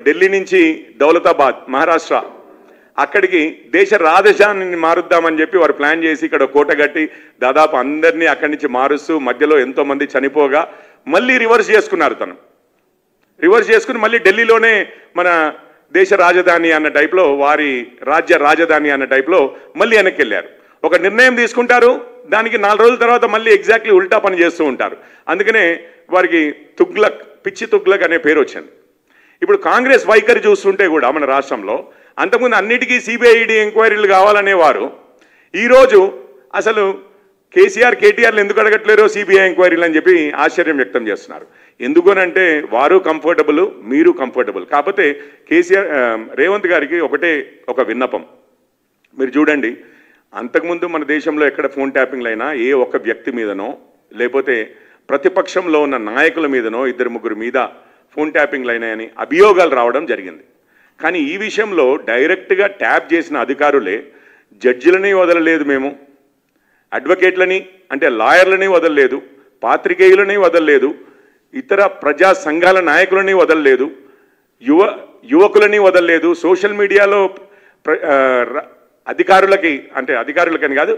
ఢిల్లీ నుంచి దౌలతాబాద్ మహారాష్ట్ర అక్కడికి దేశ రాజధానిని మారుద్దామని చెప్పి వారు ప్లాన్ చేసి ఇక్కడ కోట కట్టి దాదాపు అందరినీ అక్కడి నుంచి మారుస్తూ మధ్యలో ఎంతోమంది చనిపోగా మళ్ళీ రివర్స్ చేసుకున్నారు. తను రివర్స్ చేసుకుని మళ్ళీ ఢిల్లీలోనే మన దేశ రాజధాని అన్న టైప్లో, వారి రాజ్య రాజధాని అన్న టైప్లో మళ్ళీ వెనక్కి వెళ్ళారు. ఒక నిర్ణయం తీసుకుంటారు, దానికి 4 రోజుల తర్వాత మళ్ళీ ఎగ్జాక్ట్లీ ఉల్టా పని చేస్తూ ఉంటారు. అందుకనే వారికి తుగ్లక్, పిచ్చి తుగ్లక్ అనే పేరు వచ్చింది. ఇప్పుడు కాంగ్రెస్ వైఖరి చూస్తుంటే కూడా మన రాష్ట్రంలో అంతకుముందు అన్నిటికీ సిబిఐడి ఎంక్వైరీలు కావాలనేవారు ఈరోజు అసలు కేసీఆర్ కేటీఆర్లు ఎందుకు అడగట్లేరో సిబిఐ ఎంక్వైరీలు అని చెప్పి ఆశ్చర్యం వ్యక్తం చేస్తున్నారు. ఎందుకనంటే వారు కంఫర్టబుల్, మీరు కంఫర్టబుల్. కాకపోతే రేవంత్ గారికి ఒక విన్నపం. మీరు చూడండి, అంతకుముందు మన దేశంలో ఎక్కడ ఫోన్ ట్యాపింగ్లు అయినా ఏ ఒక్క వ్యక్తి మీదనో లేకపోతే ప్రతిపక్షంలో ఉన్న నాయకుల మీదనో 2-3 మీద ఫోన్ ట్యాపింగ్లు అయినాయని అభియోగాలు రావడం జరిగింది. కానీ ఈ విషయంలో డైరెక్ట్గా ట్యాప్ చేసిన అధికారులే జడ్జిలని వదలలేదు, మేము అడ్వకేట్లని అంటే లాయర్లని వదలలేదు, పాత్రికేయులని వదలలేదు, ఇతర ప్రజా సంఘాల నాయకులని వదలలేదు, యువకులని వదలలేదు, సోషల్ మీడియాలో అధికారులకని కాదు,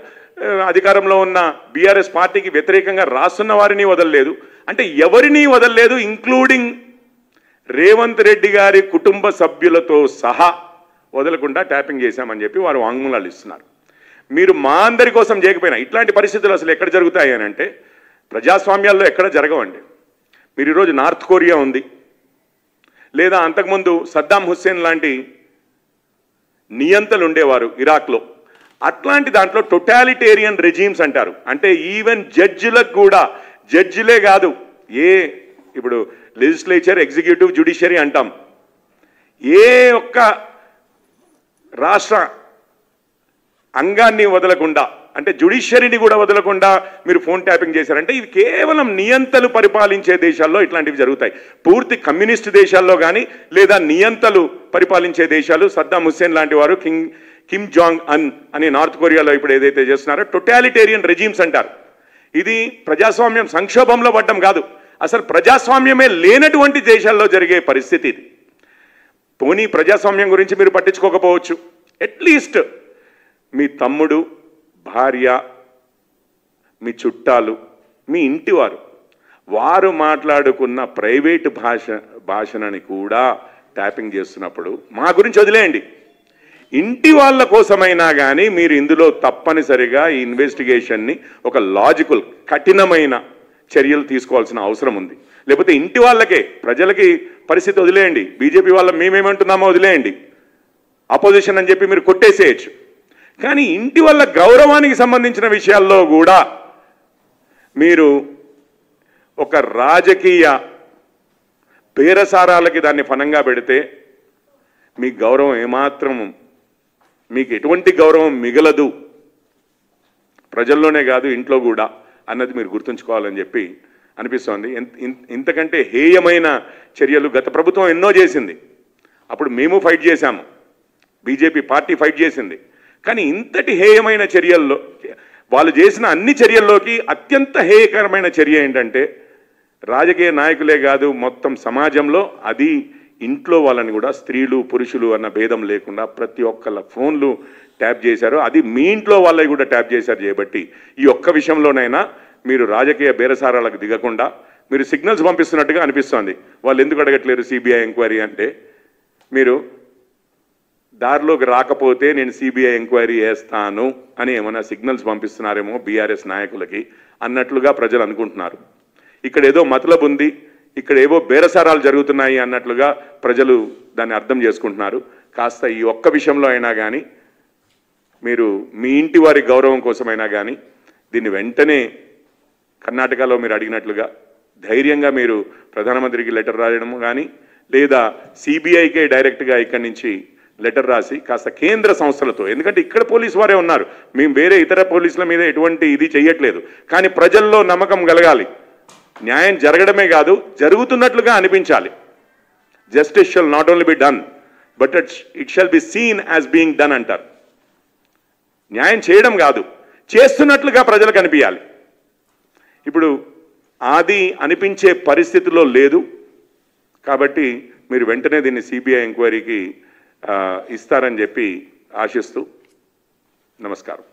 అధికారంలో ఉన్న బీఆర్ఎస్ పార్టీకి వ్యతిరేకంగా రాస్తున్న వారిని వదలలేదు. అంటే ఎవరిని వదలలేదు, ఇంక్లూడింగ్ రేవంత్ రెడ్డి గారి కుటుంబ సభ్యులతో సహా వదలకుండా ట్యాపింగ్ చేశామని చెప్పి వారు వాంగ్మూలాలు ఇస్తున్నారు. మీరు మా అందరి కోసం చేయకపోయినా ఇట్లాంటి పరిస్థితులు అసలు ఎక్కడ జరుగుతాయి అని అంటే ప్రజాస్వామ్యాల్లో ఎక్కడ జరగవండి. మీరు ఈరోజు నార్త్ కొరియా ఉంది, లేదా అంతకుముందు సద్దాం హుస్సేన్ లాంటి నియంతలు ఉండేవారు ఇరాక్లో. అట్లాంటి దాంట్లో టోటాలిటేరియన్ రెజీమ్స్ అంటారు. అంటే ఈవెన్ జడ్జిలకు కూడా, జడ్జిలే కాదు, ఇప్పుడు లెజిస్లేచర్, ఎగ్జిక్యూటివ్, జ్యుడిషియరీ అంటాం, ఏ ఒక్క రాష్ట్ర అంగాన్ని వదలకుండా, అంటే జ్యుడిషియరీని కూడా వదలకుండా మీరు ఫోన్ ట్యాపింగ్ చేశారంటే ఇది కేవలం నియంతలు పరిపాలించే దేశాల్లో ఇట్లాంటివి జరుగుతాయి. పూర్తి కమ్యూనిస్ట్ దేశాల్లో కానీ లేదా నియంతలు పరిపాలించే దేశాలు, సద్దాం హుస్సేన్ లాంటి వారు, కిమ్ జాంగ్ అన్ అని నార్త్ కొరియాలో ఇప్పుడు ఏదైతే చేస్తున్నారో టోటాలిటేరియన్ రెజీమ్స్ అంటారు. ఇది ప్రజాస్వామ్యం సంక్షోభంలో పడ్డం కాదు, అసలు ప్రజాస్వామ్యమే లేనటువంటి దేశాల్లో జరిగే పరిస్థితి ఇది. పోనీ ప్రజాస్వామ్యం గురించి మీరు పట్టించుకోకపోవచ్చు, అట్లీస్ట్ మీ తమ్ముడు, భార్య, మీ చుట్టాలు, మీ ఇంటివారు, వారు మాట్లాడుకున్న ప్రైవేటు భాషనని కూడా ట్యాపింగ్ చేస్తున్నప్పుడు మా గురించి వదిలేయండి, ఇంటి వాళ్ళ కోసమైనా కానీ మీరు ఇందులో తప్పనిసరిగా ఈ ఇన్వెస్టిగేషన్ని ఒక లాజికల్, కఠినమైన చర్యలు తీసుకోవాల్సిన అవసరం ఉంది. లేకపోతే ఇంటి వాళ్ళకే, ప్రజలకి పరిస్థితి వదిలేయండి, బీజేపీ వాళ్ళ మేమేమంటున్నామో వదిలేయండి, అపోజిషన్ అని చెప్పి మీరు కొట్టేసేయచ్చు. కానీ ఇంటి వాళ్ళ గౌరవానికి సంబంధించిన విషయాల్లో కూడా మీరు ఒక రాజకీయ బేరసారాలకి దాన్ని ఫనంగా పెడితే మీ గౌరవం ఏమాత్రం, మీకు ఎటువంటి గౌరవం మిగలదు, ప్రజల్లోనే కాదు ఇంట్లో కూడా అన్నది మీరు గుర్తుంచుకోవాలని చెప్పి అనిపిస్తోంది. ఇంతకంటే హేయమైన చర్యలు గత ప్రభుత్వం ఎన్నో చేసింది, అప్పుడు మేము ఫైట్ చేశాము, బీజేపీ పార్టీ ఫైట్ చేసింది. కానీ ఇంతటి హేయమైన చర్యల్లో, వాళ్ళు చేసిన అన్ని చర్యల్లోకి అత్యంత హేయకరమైన చర్య ఏంటంటే రాజకీయ నాయకులే కాదు మొత్తం సమాజంలో, అది ఇంట్లో వాళ్ళని కూడా, స్త్రీలు పురుషులు అన్న భేదం లేకుండా ప్రతి ఒక్కళ్ళ ఫోన్లు ట్యాప్ చేశారు. అది మీ ఇంట్లో వాళ్ళవి కూడా ట్యాప్ చేశారు. చేయబట్టి ఈ ఒక్క విషయంలోనైనా మీరు రాజకీయ బేరసారాలకు దిగకుండా మీరు సిగ్నల్స్ పంపిస్తున్నట్టుగా అనిపిస్తోంది. వాళ్ళు ఎందుకు అడగట్లేరు సిబిఐ ఎంక్వైరీ అంటే, మీరు దారిలోకి రాకపోతే నేను సిబిఐ ఎంక్వైరీ చేస్తాను అని ఏమైనా సిగ్నల్స్ పంపిస్తున్నారేమో బీఆర్ఎస్ నాయకులకి అన్నట్లుగా ప్రజలు అనుకుంటున్నారు. ఇక్కడ ఏదో మతలబు ఉంది, ఇక్కడ ఏవో బేరసారాలు జరుగుతున్నాయి అన్నట్లుగా ప్రజలు దాన్ని అర్థం చేసుకుంటున్నారు. కాస్త ఈ ఒక్క విషయంలో అయినా కానీ మీరు మీ ఇంటి వారి గౌరవం కోసమైనా కానీ దీన్ని వెంటనే కర్ణాటకలో మీరు అడిగినట్లుగా ధైర్యంగా మీరు ప్రధానమంత్రికి లెటర్ రాయడం కానీ, లేదా సిబిఐకే డైరెక్ట్గా ఇక్కడి నుంచి లెటర్ రాసి కాస్త కేంద్ర సంస్థలతో, ఎందుకంటే ఇక్కడ పోలీసు వారే ఉన్నారు, మేము వేరే ఇతర పోలీసుల మీద ఎటువంటి ఇది చెయ్యట్లేదు, కానీ ప్రజల్లో నమ్మకం కలగాలి, న్యాయం జరగడమే కాదు జరుగుతున్నట్లుగా అనిపించాలి. Justice shall not only be done but it shall be seen as being done అంటారు. న్యాయం చేయడం కాదు, చేస్తున్నట్లుగా ప్రజలకు అనిపించాలి. ఇప్పుడు అది అనిపించే పరిస్థితిలో లేదు కాబట్టి మీరు వెంటనే దీన్ని సిబిఐ ఎంక్వైరీకి ఇస్తారని చెప్పి ఆశిస్తూ నమస్కారం.